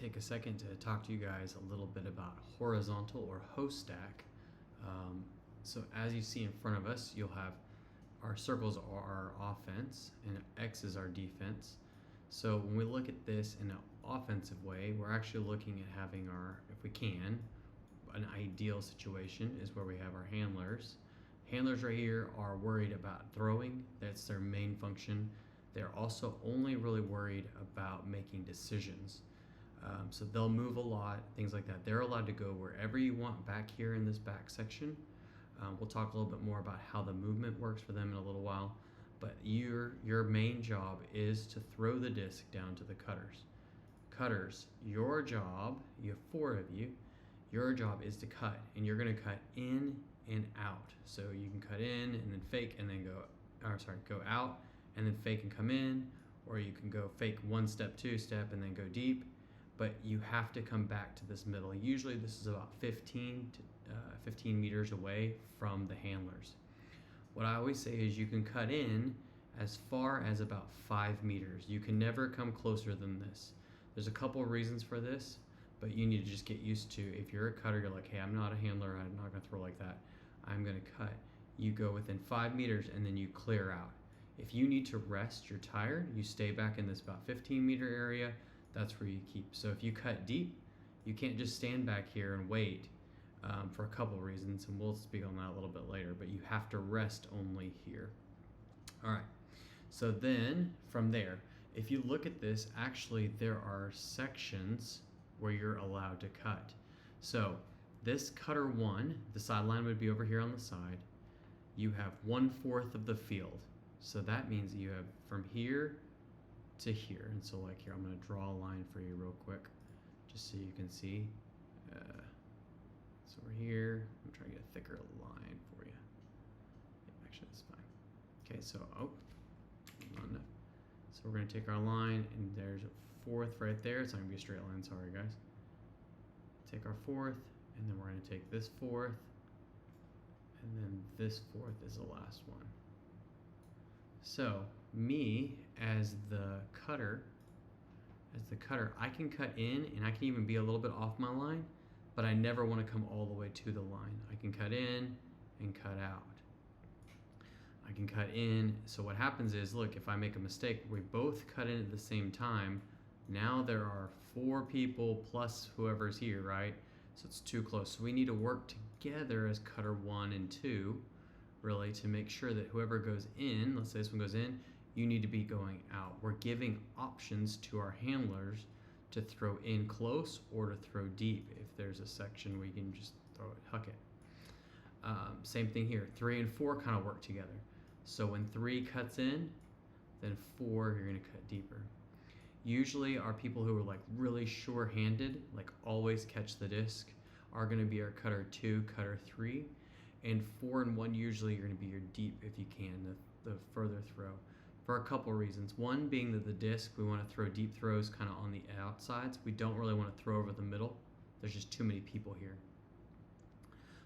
take a second to talk to you guys a little bit about horizontal or hoe stack. So as you see in front of us, you'll have our circles are our offense and X is our defense. So when we look at this in an offensive way, we're actually looking at having our, if we can, an ideal situation is where we have our handlers. Handlers right here are worried about throwing. That's their main function. They're also only really worried about making decisions. So they'll move a lot, things like that. They're allowed to go wherever you want back here in this back section. We'll talk a little bit more about how the movement works for them in a little while. But your main job is to throw the disc down to the cutters. Cutters, your job, you have 4 of you, your job is to cut, and you're going to cut in and out. So you can cut in and then fake and then go out and then fake and come in, or you can go fake 1 step, 2 step, and then go deep. But you have to come back to this middle. Usually this is about 15 meters away from the handlers. What I always say is you can cut in as far as about 5 meters. You can never come closer than this. There's a couple of reasons for this, but you need to just get used to, if you're a cutter, you're like, hey, I'm not a handler, I'm not gonna throw like that, I'm gonna cut. You go within 5 meters and then you clear out. If you need to rest, you're tired, you stay back in this about 15-meter area, that's where you keep. So if you cut deep, you can't just stand back here and wait for a couple of reasons, and we'll speak on that a little bit later, but you have to rest only here. All right, so then from there, if you look at this, actually there are sections where you're allowed to cut. So this cutter 1, the sideline would be over here on the side. You have 1/4 of the field. So that means that you have from here to here. And so like here, I'm gonna draw a line for you real quick, just so you can see. So we're here, I'm trying to get a thicker line for you. Yeah, actually, that's fine. Okay, so, not enough. So we're gonna take our line, and there's a 4th right there. It's not gonna be a straight line, sorry guys. Take our 4th, and then we're gonna take this 4th, and then this 4th is the last one. So me as the cutter, I can cut in and I can even be a little bit off my line, but I never want to come all the way to the line. I can cut in and cut out. I can cut in. So what happens is, look, if I make a mistake, we both cut in at the same time. Now there are 4 people plus whoever's here, right? So it's too close. So we need to work together as cutter 1 and 2, really, to make sure that whoever goes in, let's say this one goes in, you need to be going out. We're giving options to our handlers to throw in close or to throw deep. If there's a section where you can just throw it, huck it. Same thing here, 3 and 4 kind of work together. So when 3 cuts in, then 4, you're gonna cut deeper. Usually our people who are like really sure-handed, like always catch the disc, are gonna be our cutter 2, cutter 3, and 4 and 1 usually you're gonna be your deep if you can, the further throw. For a couple reasons. One being that the disc, we want to throw deep throws kind of on the outsides. We don't really want to throw over the middle. There's just too many people here.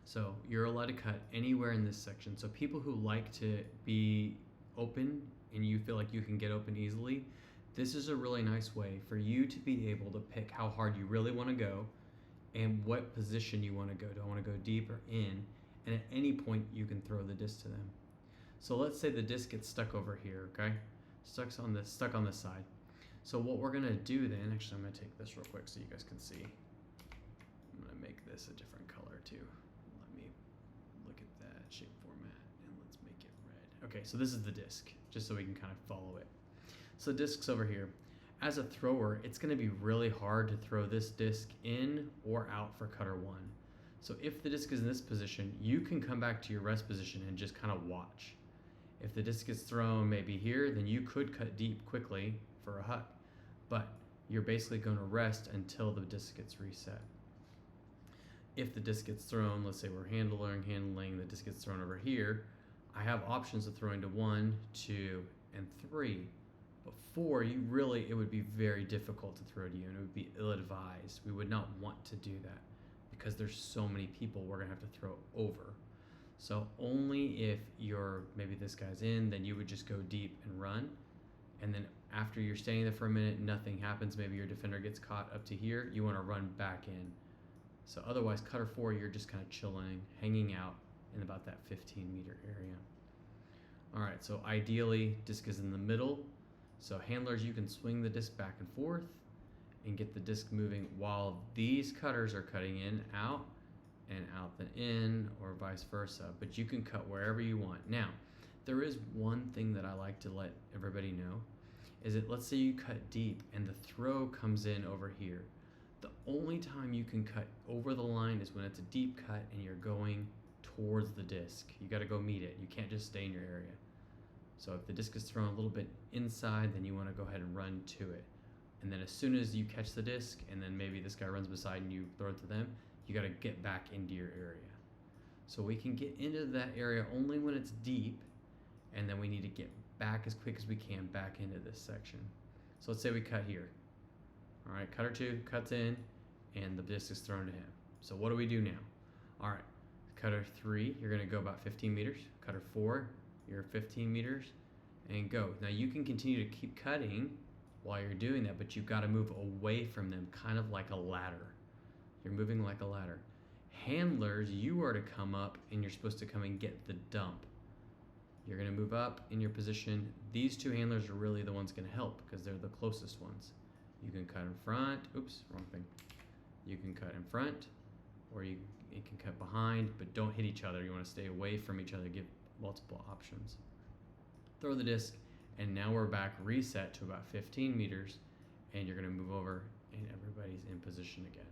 So you're allowed to cut anywhere in this section. So people who like to be open and you feel like you can get open easily, this is a really nice way for you to be able to pick how hard you really want to go and what position you want to go. Do I want to go deep or in? And at any point you can throw the disc to them. So let's say the disc gets stuck over here, okay? Stuck on this side. So what we're gonna do then, actually I'm gonna take this real quick so you guys can see. I'm gonna make this a different color too. Let me look at that shape format and let's make it red. Okay, so this is the disc, just so we can kind of follow it. So the disc's over here. As a thrower, it's gonna be really hard to throw this disc in or out for cutter 1. So if the disc is in this position, you can come back to your rest position and just kind of watch. If the disc gets thrown maybe here, then you could cut deep quickly for a huck, but you're basically going to rest until the disc gets reset. If the disc gets thrown, let's say we're handling, the disc gets thrown over here, I have options of throwing to 1, 2, and 3. But 4, it would be very difficult to throw to you, and it would be ill-advised. We would not want to do that because there's so many people we're going to have to throw over. So only if maybe this guy's in, then you would just go deep and run. And then After you're standing there for a minute, nothing happens. Maybe your defender gets caught up to here. You want to run back in. So otherwise, cutter 4, you're just kind of chilling, hanging out in about that 15-meter area. All right, so ideally, disc is in the middle. So handlers, you can swing the disc back and forth and get the disc moving while these cutters are cutting in, out, and out then in, or vice versa. But you can cut wherever you want. Now, there is one thing that I like to let everybody know, is that let's say you cut deep and the throw comes in over here. The only time you can cut over the line is when it's a deep cut and you're going towards the disc. You got to go meet it. You can't just stay in your area. So if the disc is thrown a little bit inside, then you want to go ahead and run to it. And then as soon as you catch the disc, and then maybe this guy runs beside and you throw it to them, you got to get back into your area. So we can get into that area only when it's deep, and then we need to get back as quick as we can back into this section. So let's say we cut here. All right, cutter 2 cuts in, and the disc is thrown to him. So what do we do now? All right, cutter 3, you're going to go about 15 meters. Cutter 4, you're 15 meters, and go. Now you can continue to keep cutting while you're doing that, but you've got to move away from them, kind of like a ladder. You're moving like a ladder. Handlers, you are to come up, and you're supposed to come and get the dump. You're going to move up in your position. These 2 handlers are really the ones going to help because they're the closest ones. You can cut in front. Oops, wrong thing. You can cut in front, or you can cut behind, but don't hit each other. You want to stay away from each other. Give multiple options. Throw the disc, and now we're back reset to about 15 meters, and you're going to move over, and everybody's in position again.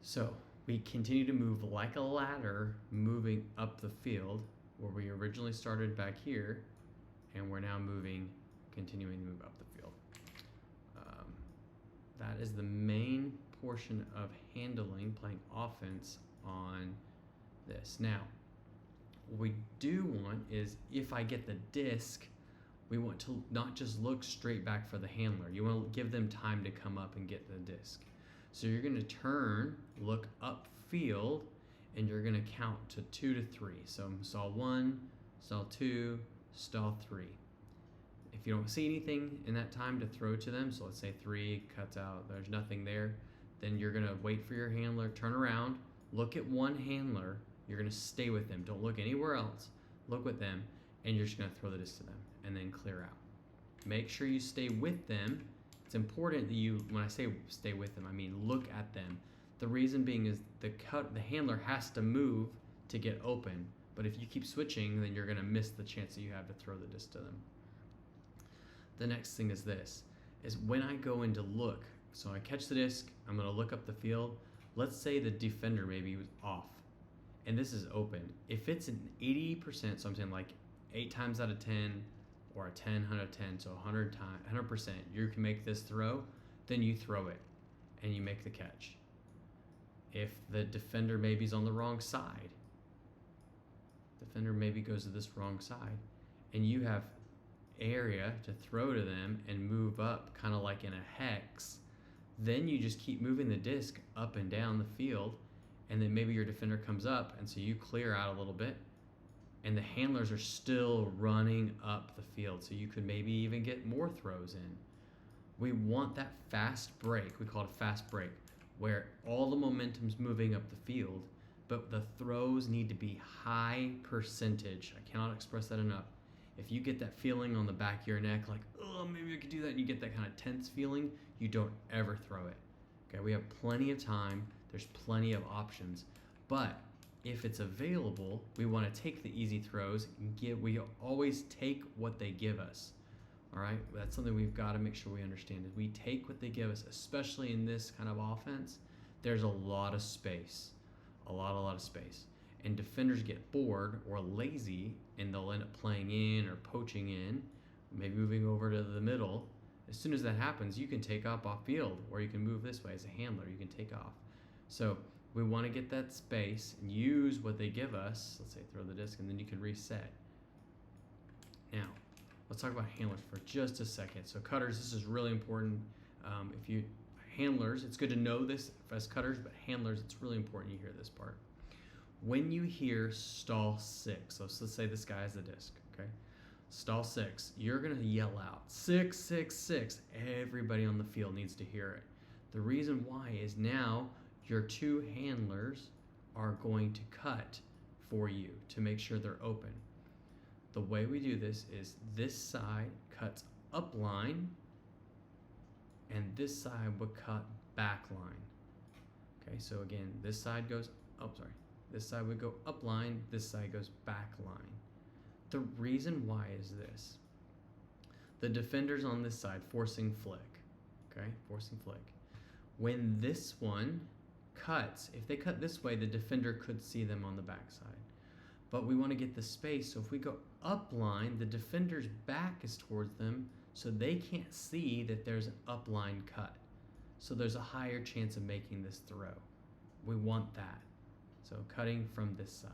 So we continue to move like a ladder, moving up the field where we originally started back here, and we're now continuing to move up the field. That is the main portion of handling, playing offense on this. Now, what we do want is, if I get the disc, we want to not just look straight back for the handler. You want to give them time to come up and get the disc. So you're going to turn, look upfield, and you're going to count to 2 to 3. So stall 1, stall 2, stall 3. If you don't see anything in that time to throw to them, so let's say 3 cuts out, there's nothing there, then you're going to wait for your handler, turn around, look at one handler, you're going to stay with them. Don't look anywhere else. Look with them, and you're just going to throw the disc to them, and then clear out. Make sure you stay with them. It's important that you, when I say stay with them, I mean look at them. The reason being is the handler has to move to get open, but if you keep switching, then you're going to miss the chance that you have to throw the disc to them. The next thing is this, is when I go in to look, so I catch the disc, I'm going to look up the field. Let's say the defender maybe was off, and this is open. If it's an 80%, so I'm saying like 8 times out of 10, or a 10 out of 10, so 100%, you can make this throw, then you throw it, and you make the catch. If the defender maybe is on the wrong side, defender maybe goes to this wrong side, and you have area to throw to them and move up kind of like in a hex, then you just keep moving the disc up and down the field, and then maybe your defender comes up, and so you clear out a little bit, and the handlers are still running up the field, so you could maybe even get more throws in. We want that fast break, we call it a fast break, where all the momentum's moving up the field, but the throws need to be high percentage. I cannot express that enough. If you get that feeling on the back of your neck, like, oh, maybe I could do that, and you get that kind of tense feeling, you don't ever throw it. Okay, we have plenty of time, there's plenty of options, but if it's available, we want to take the easy throws and we always take what they give us. All right, that's something we've got to make sure we understand, is we take what they give us, especially in this kind of offense. There's a lot of space, a lot of space, and defenders get bored or lazy, and they'll end up playing in or poaching in, maybe moving over to the middle. As soon as that happens, you can take off field, or you can move this way as a handler, you can take off. So we want to get that space and use what they give us. Let's say throw the disc, and then you can reset. Now, let's talk about handlers for just a second. So cutters, this is really important. Handlers, it's good to know this as cutters, but handlers, it's really important you hear this part. When you hear stall 6, so let's say this guy has the disc, okay? Stall 6. You're going to yell out 6, 6, 6. Everybody on the field needs to hear it. The reason why is now your 2 handlers are going to cut for you to make sure they're open. The way we do this is this side cuts up line and this side would cut back line. Okay, so again, this side goes, this side would go up line, this side goes back line. The reason why is this. The defender's on this side forcing flick, okay, forcing flick. When this one cuts, if they cut this way, the defender could see them on the back side. But we want to get the space, so if we go up line, the defender's back is towards them, so they can't see that there's an up line cut. So there's a higher chance of making this throw. We want that. So cutting from this side.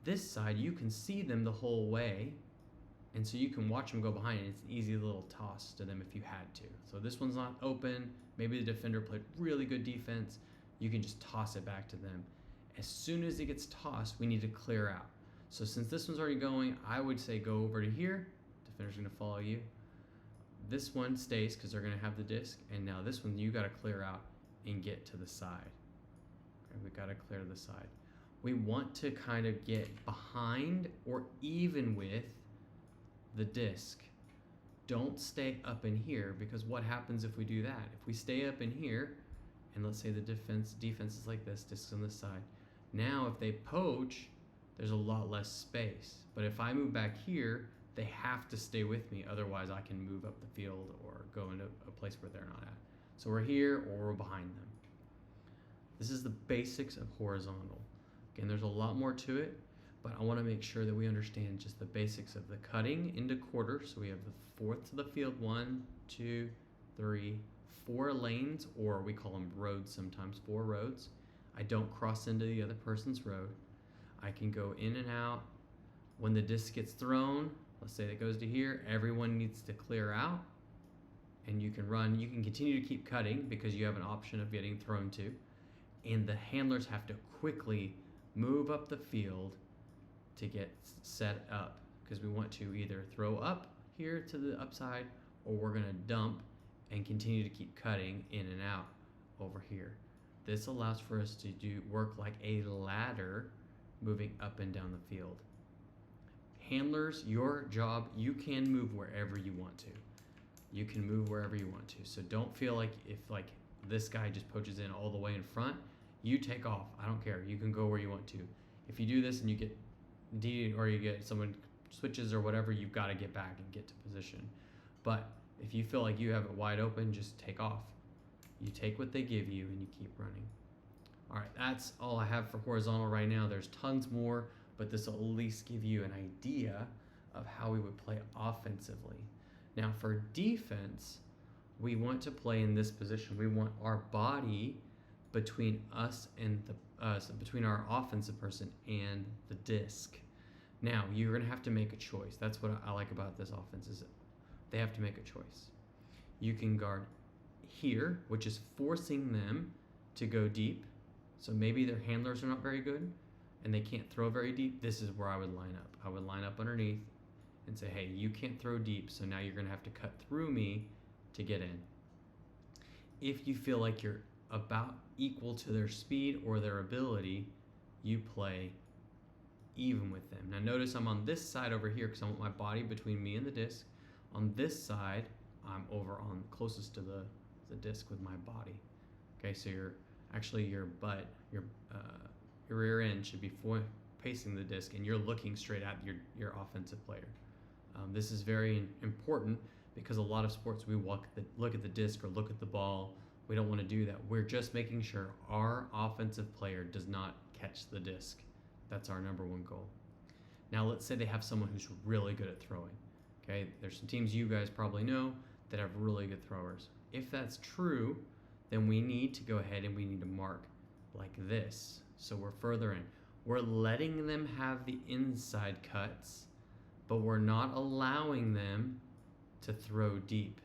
This side, you can see them the whole way, and so you can watch them go behind, and it's an easy little toss to them if you had to. So this one's not open. Maybe the defender played really good defense. You can just toss it back to them. As soon as it gets tossed, we need to clear out. So since this one's already going, I would say go over to here. Defender's going to follow you. This one stays because they're going to have the disc, and now this one you got to clear out and get to the side. Okay, we got to clear the side. We want to kind of get behind or even with the disc. Don't stay up in here, because what happens if we do that? If we stay up in here, and let's say the defense is like this, disc's on this side. Now if they poach, there's a lot less space. But if I move back here, they have to stay with me, otherwise I can move up the field or go into a place where they're not at. So we're here or we're behind them. This is the basics of horizontal. Again, there's a lot more to it, but I want to make sure that we understand just the basics of the cutting into quarters. So we have the fourth to the field, 1, 2, 3, 4 lanes, or we call them roads sometimes, 4 roads. I don't cross into the other person's road. I can go in and out. When the disc gets thrown, let's say it goes to here, everyone needs to clear out, and you can run. You can continue to keep cutting because you have an option of getting thrown to, and the handlers have to quickly move up the field to get set up, because we want to either throw up here to the upside, or we're going to dump and continue to keep cutting in and out over here. This allows for us to do work like a ladder, moving up and down the field. Handlers, your job, you can move wherever you want to. You can move wherever you want to. So don't feel like if like this guy just poaches in all the way in front, you take off. I don't care. You can go where you want to. If you do this and you get D, or you get someone switches or whatever, you've got to get back and get to position. But if you feel like you have it wide open, just take off. You take what they give you and you keep running. All right, that's all I have for horizontal right now. There's tons more, but this will at least give you an idea of how we would play offensively. Now for defense, we want to play in this position. We want our body between us and between our offensive person and the disc. Now you're going to have to make a choice. That's what I like about this offense, is they have to make a choice. You can guard here, which is forcing them to go deep. So maybe their handlers are not very good and they can't throw very deep. This is where I would line up. I would line up underneath and say, hey, you can't throw deep, so now you're going to have to cut through me to get in. If you feel like you're about equal to their speed or their ability, you play even with them. Now notice I'm on this side over here because I want my body between me and the disc. On this side, I'm over on closest to the disc with my body. Okay, so your butt, your rear end should be facing the disc, and you're looking straight at your offensive player. This is very important because a lot of sports we look at the disc or look at the ball. We don't want to do that. We're just making sure our offensive player does not catch the disc. That's our number one goal. Now let's say they have someone who's really good at throwing. Okay, there's some teams you guys probably know that have really good throwers. If that's true, then we need to go ahead and we need to mark like this. So we're further in. We're letting them have the inside cuts, but we're not allowing them to throw deep.